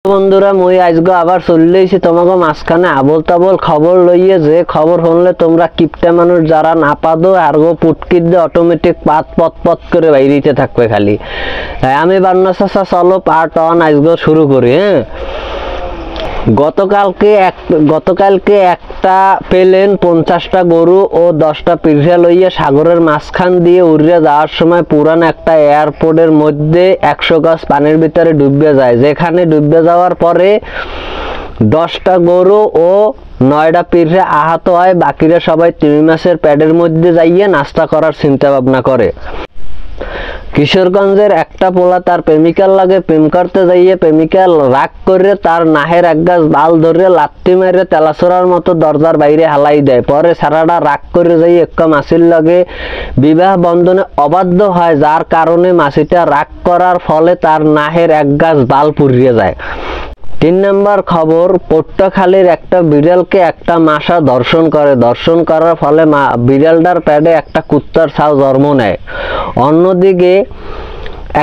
বন্ধুরা মুই আজকে আবার চললেইছি তোমাকে মাঝখানে আবল তাবল খবর লইয়ে, যে খবর শুনলে তোমরা কিপটা মানুষ যারা না পাদো আর গো পুটকির দিয়ে অটোমেটিক পাত পত পত করে বাইরিতে থাকবে খালি। আমি বান্না চাচা চলো পার্ট ওয়ান আজকে শুরু করি। হ্যাঁ, গতকালকে একটা পেলেন 50টা গরু ও 10টা পিঁড়া লইয়া সাগরের মাঝখান দিয়ে উড়ে যাওয়ার সময় পুরান একটা এয়ারপোর্টের মধ্যে 100 গজ পানির ভিতরে ডুবে যায়। যেখানে ডুবে যাওয়ার পরে 10টা গরু ও 9টা পিঁড়া আহত হয়। বাকিরা সবাই তিমি মাছের প্যাডের মধ্যে যাইয়ে নাস্তা করার চিন্তা ভাবনা করে। কিশোরগঞ্জের একটা পোলা তার প্রেমিকার লাগে প্রেম করতে যাইয়ে প্রেমিকা রাগ করে তার নাহের এক গাছ বাল ধরে লাত্তি মেরে তেলাচোরার মতো দরজার বাইরে হালাই দেয়। পরে সারাটা রাগ করে যাই একটা মাসির লাগে বিবাহ বন্ধনে অবাধ্য হয়, যার কারণে মাসিটা রাগ করার ফলে তার নাহের এক গাছ বাল পুড়িয়ে যায়। 3 নম্বর খবর, পট্টখালীর একটা বিড়ালকে একটা মাসা দর্শন করার ফলে বিড়ালটার প্যাডে একটা কুত্তার ছাও জন্ম নেয়। অন্যদিকে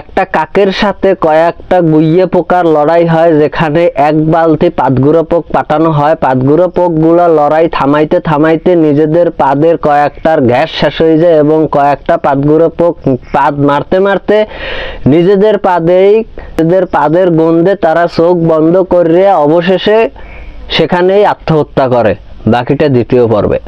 একটা কাকের সাথে কয়েকটা গুইয়ে পোকার লড়াই হয়, যেখানে এক বালতি পাতগুঁড়ো পোক পাঠানো হয়। পাতগুঁড়ো পোকগুলো লড়াই থামাইতে থামাইতে নিজেদের পাদের কয়েকটার গ্যাস শেষ হয়ে যায় এবং কয়েকটা পাতগুঁড়ো পোক পাদ মারতে মারতে নিজেদের পাদের গন্ধে তারা চোখ বন্ধ করে অবশেষে সেখানেই আত্মহত্যা করে। বাকিটা দ্বিতীয় পর্বে।